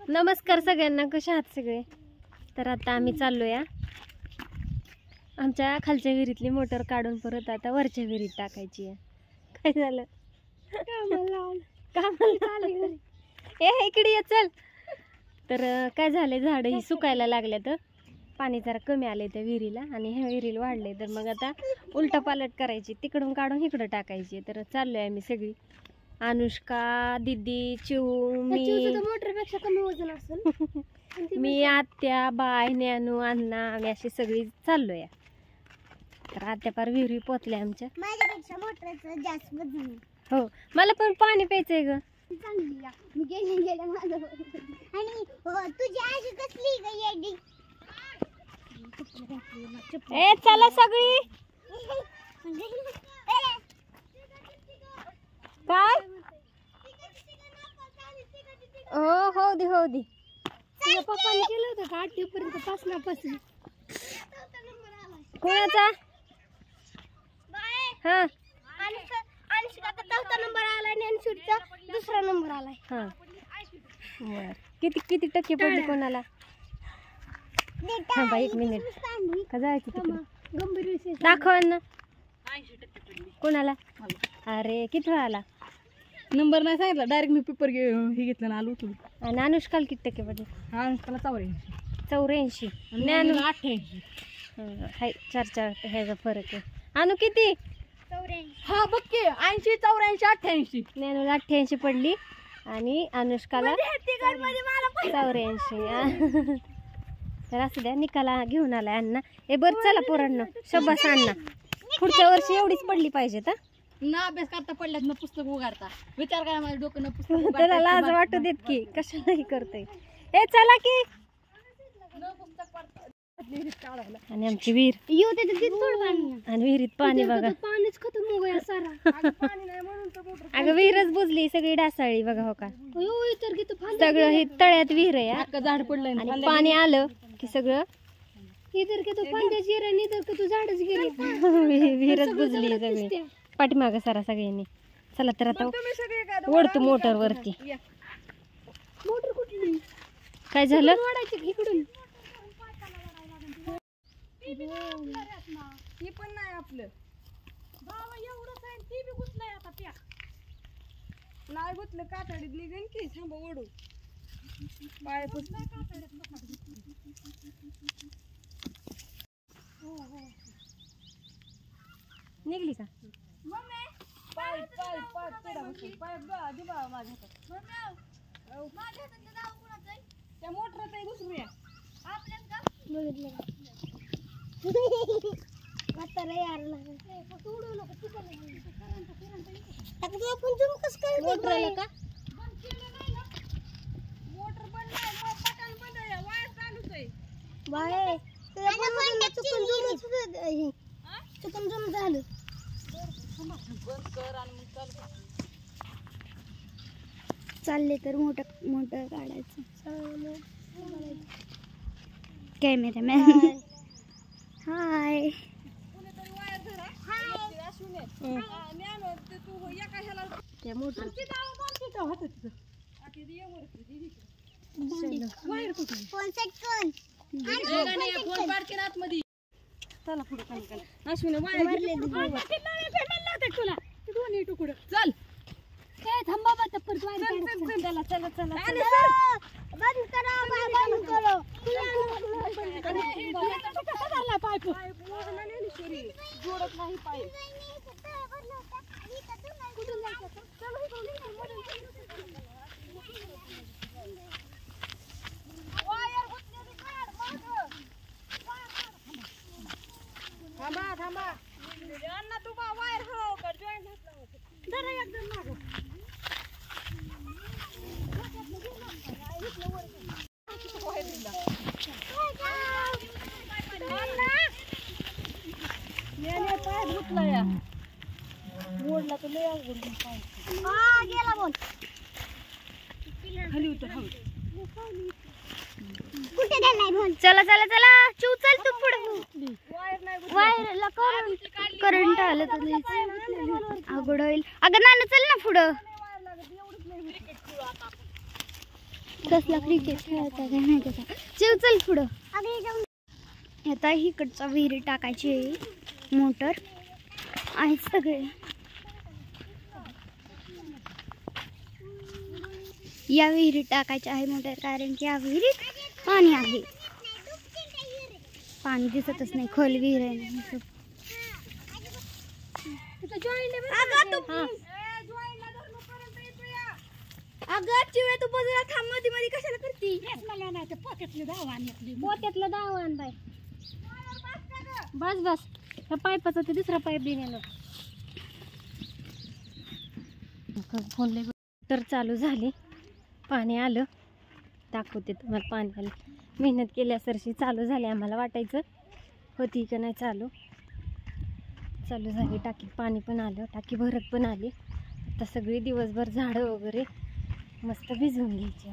नमस्कार सगळ्यांना, कशा आहात सगळे? तर आता आम्ही चाललोय आमच्या खालच्या विहिरीतली मोटर काढून परत आता वरच्या विहिरीत टाकायची आहे. काय झालं? कामाला इकडे ये चल. तर काय झालंय, झाड ही सुकायला लागले, तर पाणी जरा कमी आले त्या विहिरीला आणि ह्या विहिरीला वाढले, तर मग आता उलटा पालट करायची, तिकडून काढून इकडं टाकायची. तर चाललोय आम्ही सगळी, अनुष्का, दीदी, चिऊ, मी, मोटरपेक्षा कमी वजन असेल. मी, आत्या, बाय, ज्ञानू, अण्णा, आम्ही अशी सगळी चाललोय. तर आत्या पार विहिरी पोचल्या आमच्या. माझ्यापेक्षा मोटरचं जास्त वजन. हो, मला पण पाणी प्यायचंय ग. चांगली मी गेले माझं. आणि तुझी आजी कसली ग येडी. ए चला सगळी. काय? हो दे हो दे. पप्पाने केलं होतं का 8 पर्यंत पासून कोणाचा? हा अनुष्काचा 4था नंबर आलाय आणि अनुष्काचा 2रा नंबर आलाय. हा बर. किती टक्के पडले कोणाला? थांबा 1 मिनिट. का जायचं तिकडे? गंभीर विषय दाखव ना. कोणाला? अरे किती आला? नंबर नाही सांगितला, डायरेक्ट मी पेपर हे घेतलं ना, आलो होतो. आणि अनुष्काला किती टक्के पडले? हा, अनुष्काला 84. ज्ञानू 88. हाय 4 ह्याचा फरक आहे. अनु किती? 84. हा बघ की, 80, 84, 88. ज्ञानूला 88 पडली आणि अनुष्काला 84. तर असं द्या, निकाला घेऊन आलाय अण्णा. ए बरं चला पोरांना, शब्बास अण्णा. पुढच्या वर्षी एवढीच पडली पाहिजे. तर ना अभ्यास करता पडल्यात ना पुस्तक उघडता, विचार करा माझ्या डोकं पुस्तक त्याला लाज वाटू देत की कशालाही करतोय. ए चला की. आणि आमची विहीर आणि विहिरीत पाणी बघा. पाणीच खतम हो गया सारा. अगं विहीरच बुजली, सगळी डासाळी बघा. हो का, इतर की सगळं हे तळ्यात विहीर आहे अख्खं झाड पडलंय आणि पाणी आलं की सगळं इतर की तो फांद्याच गिर आणि इतर की तो झाडच गेले. विहीरच बुजली सगळी. पाठीमागं सारा सगळ्यांनी. चला तर आता ओढतो मोटर वरती. मोटर कुठली? काय झालं? वाढायची इकडून. हे पण नाही आपलं बाबा, एवढंच आहे ती बी गुतलंय आता. त्या नाही गुतलं, कातडीत निघेन की. थांबा ओढू, पाय पुसलाय कातडीत. निघली का? पाय आधी बाबा माझ्या हातात. त्या मोटरच आहे दुसऱ्या. बघितलं आता रे यार मोटरला का? मोटर बंद आहे, पटान बंद आहे, वायर चालूच आहे. बाय चुकून जम झालं. बंद कर आणि मग चालू. चालले तर मोटर काढायचं. कॅमेरामॅन हाय. त्या मोटर चला पुढे अश्विनी तुला दोन्ही तुकडं. चल थांबा बा परत चला चला चला. बंद करा बंद करो. जोडत नाही पाय. थांबा थांबा अण्णा, तू बा वायर हळू कर, जॉईंट जरा एकदम मागं. पाय धुतला या मोडला तर लय अवघड. गेला बोल. खाली उतर हळू. कुठे गेलाय बोल. चला चला चला चू चल तू पुढे. वायरला करंट आलं तर अवघड होईल. अगं नानू चल ना पुढं. कसला क्रिकेट खेळायचा काय माहिती का. चिव चल पुढं. आता इकडचा विहिरी टाकायची आहे मोटर आहेत सगळे. या विहिरीत टाकायचे आहे मोटर कारण की या विहिरीत पाणी आहे. पाणी दिसतच नाही, खोल विहीर आहे. अगं चिवे तू बाजूला थांब, मध्ये मध्ये कशाला करती. पोत्यातलं दाव आण बाय. बस बस, ह्या पाईपाचा ते दुसरा पाईप बी नेलं. फोन तर चालू झाली, पाणी आलं. दाखवते तुम्हाला पाणी आलं. मेहनत केल्यासारखी चालू झाली. आम्हाला वाटायचं होती का नाही चालू. चालू झाली, टाकीत पाणी पण आलं, टाकी भरत पण आली. आता सगळी दिवसभर झाडं वगैरे मस्त भिजवून घ्यायची.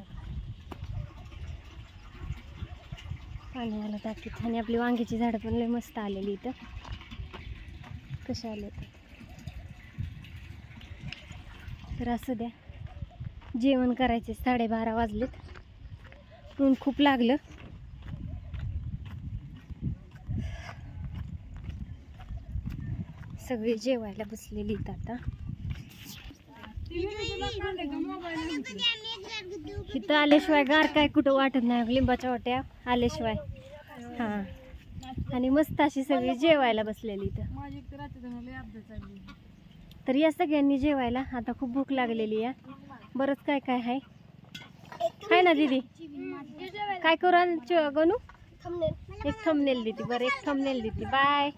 पाणी आलं टाकीत. आणि आपली वांग्याची झाडं पण लय मस्त आलेली इथं. कसे आले तर असं द्या. जेवण करायचे, 12:30 वाजलेत. ऊन खूप लागलं. सगळे जेवायला बसलेली आता. इथं आल्याशिवाय गार काय कुठं वाटत नाही. लिंबाच्या वाट्या आल्याशिवाय. हां, आणि मस्त अशी सगळी जेवायला बसलेली इथं. तर या सगळ्यांनी जेवायला. आता खूप भूक लागलेली आहे. बरंच काय काय आहे. हाय ना दीदी, काय करू गणू? एक थंबनेल देते. बरं, एक थंबनेल देते. बाय.